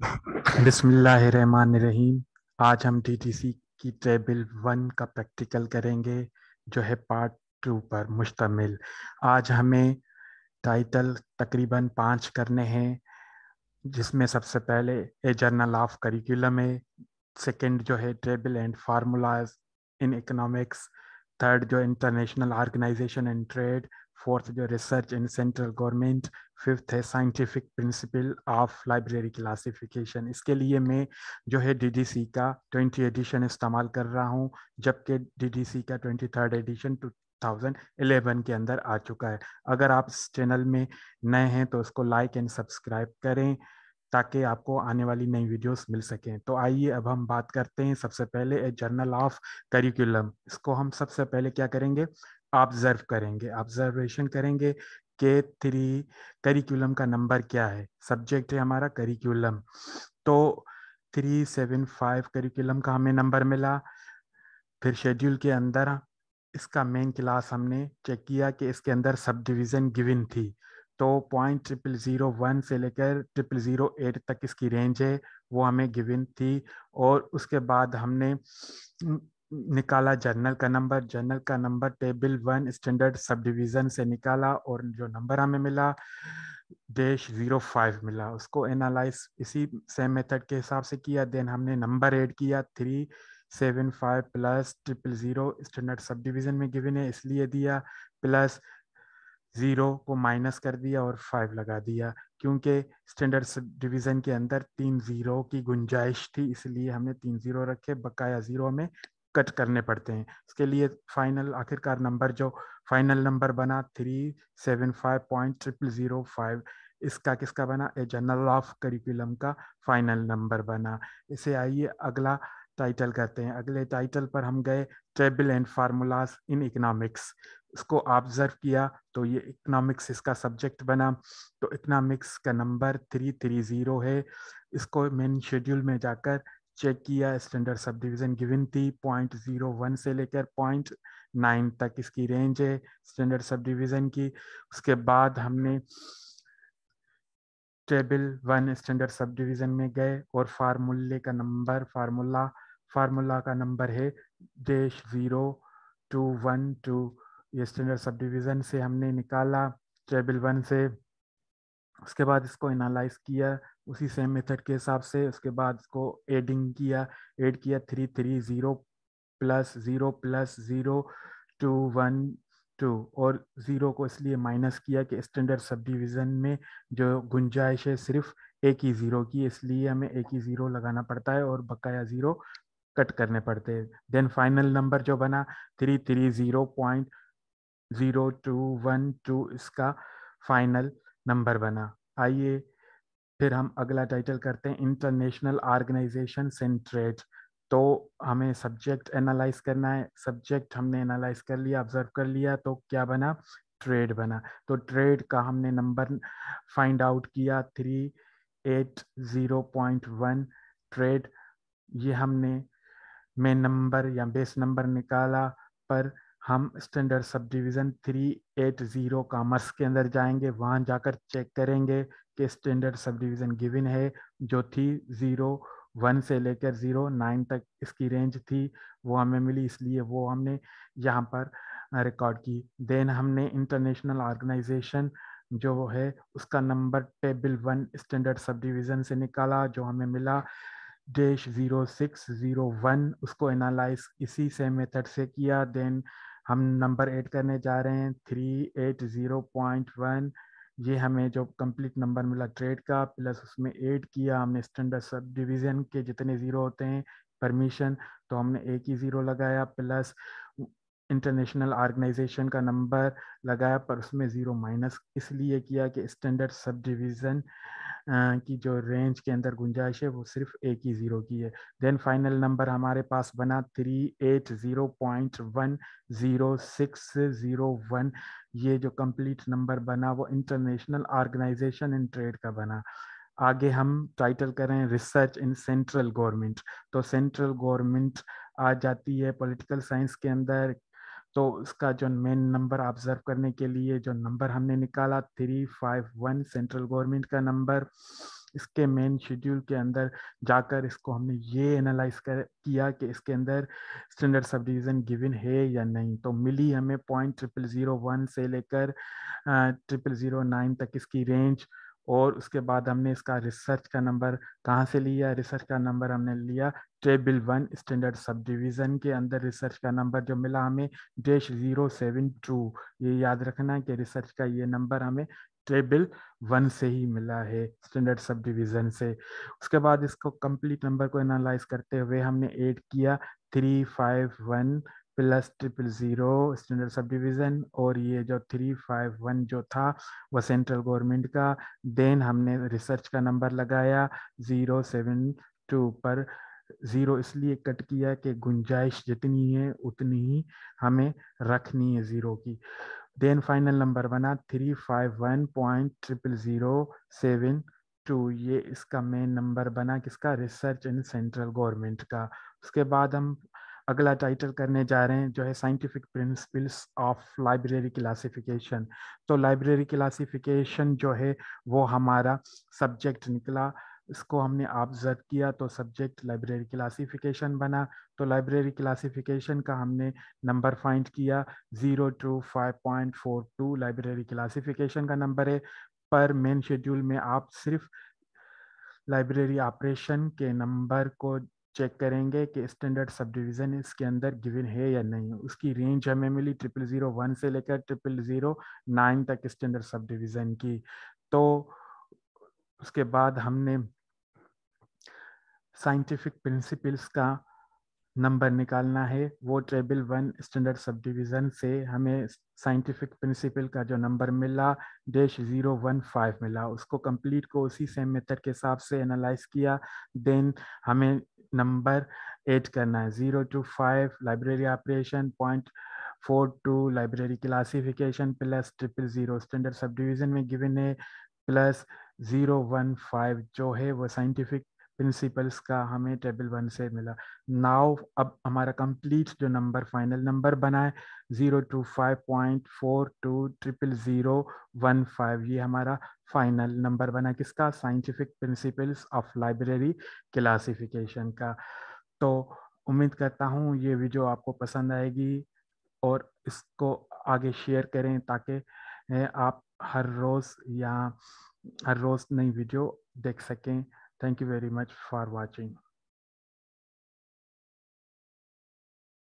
बिस्मिल्लाहिर्रहमानिर्रहीम। आज हम डीटीसी की टेबल 1 का प्रैक्टिकल करेंगे, जो है पार्ट 2 पर मुश्तमिल। आज हमें टाइटल तकरीबन 5 करने हैं, जिसमें सबसे पहले ए जर्नल ऑफ करिकुलम है। सेकंड जो है table and formulas in economics. Third जो international organisation and trade. Fourth जो research in central government. Fifth है scientific principle of library classification. इसके लिए मैं जो है डीडीसी का 20 एडिशन इस्तेमाल कर रहा हूँ, जबकि डीडीसी का 23rd एडिशन 2011 के अंदर आ चुका है। अगर आप इस चैनल में नए हैं तो इसको लाइक एंड सब्सक्राइब करें, ताकि आपको आने वाली नई वीडियोस मिल सकें। तो आइए अब हम बात करते हैं सबसे पहले ए जर्नल ऑफ करिकुलम। इसको हम सबसे पहले क्या करेंगे, ऑब्जर्व करेंगे, ऑब्जर्वेशन करेंगे कि 3 करिकुलम का नंबर क्या है। सब्जेक्ट है हमारा करिकुलम, तो 375 करिकुलम का हमें नंबर मिला। फिर शेड्यूल के अंदर इसका मेन क्लास हमने चेक किया कि इसके अंदर सब डिवीजन गिवन थी। तो 0.0001 से लेकर 0008 तक इसकी रेंज है, वो हमें गिवन थी। और उसके बाद हमने निकाला जर्नल का नंबर। जर्नल का number table 1 standard sub division से निकाला, और जो नंबर हमें मिला -05 मिला। उसको एनालाइज इसी सेम मेथड के हिसाब से किया। देन हमने नंबर ऐड किया, 375 प्लस 000 स्टैंडर्ड सब डिवीजन में गिवन है इसलिए दिया, प्लस 0 को माइनस कर दिया और 5 लगा दिया, क्योंकि स्टैंडर्ड सब डिवीजन के अंदर 3 जीरो की गुंजाइश थी, इसलिए हमने 3 जीरो रखे। बकाया जीरो हमें कट करने पड़ते हैं। इसके लिए फाइनल आखिरकार नंबर जो फाइनल नंबर बना 375.0005, इसका किसका बना, ए जर्नल ऑफ करिकुलम का फाइनल नंबर बना। इसे आइए अगला टाइटल करते हैं। अगले टाइटल पर हम गए, table and formulas in economics. इसको ऑब्जर्व किया तो ये इकोनॉमिक्स इसका सब्जेक्ट बना। तो इकोनॉमिक्स का नंबर 330 है। इसको मेन शेड्यूल में जाकर चेक किया, स्टैंडर्ड सब डिवीजन गिवन थी, 0.01 से लेकर 0.9 तक इसकी रेंज है स्टैंडर्ड सब डिवीजन की। उसके बाद हमने टेबल 1 स्टैंडर्ड सब डिवीजन में गए और फार्मूला का नंबर है -0212। ये स्टैंडर्ड सब डिवीजन से हमने निकाला टेबल 1 से। उसके बाद इसको एनालाइज किया उसी सेम मेथड के हिसाब से। उसके बाद इसको एडिंग किया, ऐड किया 330 प्लस 0 और 0 को इसलिए माइनस किया कि स्टैंडर्ड सब डिवीजन में जो गुंजाइश है सिर्फ एक ही जीरो की, इसलिए हमें एक ही जीरो लगाना पड़ता है और बकाया जीरो कट करने पड़ते हैं। देन फाइनल नंबर जो बना 330.0212, इसका फाइनल नंबर बना। आइए फिर हम अगला टाइटल करते हैं, इंटरनेशनल ऑर्गेनाइजेशन एंड ट्रेड। तो हमें सब्जेक्ट एनालाइज करना है। सब्जेक्ट हमने एनालाइज कर लिया, ऑब्जर्व कर लिया, तो क्या बना, ट्रेड बना। तो ट्रेड का हमने नंबर फाइंड आउट किया, 380.1 ट्रेड। ये हमने मेन नंबर या बेस नंबर निकाला। पर हम स्टैंडर्ड सब डिवीजन 380 कॉमर्स के अंदर जाएंगे, वहां जाकर चेक करेंगे कि स्टैंडर्ड सब डिवीजन गिवन है, जो थी 0 1 से लेकर 0 9 तक इसकी रेंज थी, वो हमें मिली, इसलिए वो हमने यहाँ पर रिकॉर्ड की। देन हमने इंटरनेशनल ऑर्गेनाइजेशन जो है उसका number table 1 standard sub division से निकाला, जो हमें मिला -0601। उसको एनालाइज इसी सेम मेथड से किया। देन हम नंबर ऐड करने जा रहे हैं 380.1। ये हमें जो कंप्लीट नंबर मिला ट्रेड का, प्लस उसमें ऐड किया हमने स्टैंडर्ड सब डिवीजन के जितने जीरो होते हैं परमिशन, तो हमने एक ही जीरो लगाया, प्लस इंटरनेशनल ऑर्गेनाइजेशन का नंबर लगाया, पर उसमें जीरो माइनस इसलिए किया कि स्टैंडर्ड सब डिवीजन की जो रेंज के अंदर गुंजाइश है वो सिर्फ एक ही जीरो की है। देन फाइनल नंबर हमारे पास बना 380.10601। ये जो कंप्लीट नंबर बना वो इंटरनेशनल ऑर्गेनाइजेशन इन ट्रेड का बना। आगे हम टाइटल करें रिसर्च इन सेंट्रल गवर्नमेंट। तो सेंट्रल गवर्नमेंट आ जाती है पॉलिटिकल साइंस के अंदर। तो उसका जो मेन नंबर ऑब्जर्व करने के लिए जो नंबर हमने निकाला 351 सेंट्रल गवर्नमेंट का नंबर। इसके मेन शेड्यूल के अंदर जाकर इसको हमने ये एनालाइज किया कि इसके अंदर स्टैंडर्ड सब डिवीज़न गिवन है या नहीं। तो मिली हमें 0.0001 से लेकर 0009 तक इसकी रेंज। और उसके बाद हमने इसका रिसर्च का नंबर कहाँ से लिया? रिसर्च का नंबर हमने लिया टेबल 1 स्टैंडर्ड सब डिवीज़न के अंदर। रिसर्च का नंबर जो मिला हमें -072। ये याद रखना कि रिसर्च का ये नंबर हमें टेबल 1 से ही मिला है, स्टैंडर्ड सब डिवीज़न से। उसके बाद इसको कंप्लीट नंबर को एनालाइज करते हुए हमने ऐड किया 351 प्लस 000 स्टैंडर्ड सब डिवीज़न, और ये जो 351 जो था वह सेंट्रल गवर्नमेंट का। देन हमने रिसर्च का नंबर लगाया 072 पर। ज़ीरो इसलिए कट किया कि गुंजाइश जितनी है उतनी ही हमें रखनी है ज़ीरो की। देन फाइनल नंबर बना 351.00072। ये इसका मेन नंबर बना किसका? रिसर्च इन सेंट्रल गवर्नमेंट का। उसके बाद हम अगला टाइटल करने जा रहे हैं जो है scientific principles of library classification. तो लाइब्रेरी क्लासिफिकेशन जो है वो हमारा सब्जेक्ट निकला। इसको हमने ऑब्जर्व किया तो सब्जेक्ट लाइब्रेरी क्लासिफिकेशन बना। तो लाइब्रेरी क्लासिफिकेशन का हमने नंबर फाइंड किया 025.42 लाइब्रेरी क्लासिफिकेशन का नंबर है। पर मेन शेड्यूल में आप सिर्फ लाइब्रेरी ऑपरेशन के नंबर को चेक करेंगे कि स्टैंडर्ड सब डिवीज़न इसके अंदर गिवन है या नहीं। उसकी रेंज हमें मिली 0001 से लेकर 0009 तक स्टैंडर्ड सब डिवीज़न की। तो उसके बाद हमने साइंटिफिक प्रिंसिपल्स का नंबर निकालना है। वो टेबल 1 स्टैंडर्ड सब डिवीज़न से हमें साइंटिफिक प्रिंसिपल का जो नंबर मिला -015 मिला। उसको कंप्लीट को उसी सेम मेथड के हिसाब से एनालाइज किया। देन हमें नंबर ऐड करना है 025 library operation, 0.42 library classification plus 000 standard sub division में गिवन है, प्लस 015 जो है वो साइंटिफिक प्रिंसिपल्स का हमें टेबल 1 से मिला। नाउ अब हमारा कंप्लीट जो नंबर फाइनल नंबर बना है 025.420015। ये हमारा फाइनल नंबर बना किसका? Scientific principles of library classification का। तो उम्मीद करता हूँ ये वीडियो आपको पसंद आएगी और इसको आगे शेयर करें ताकि आप हर रोज़ नई वीडियो देख सकें। Thank you very much for watching.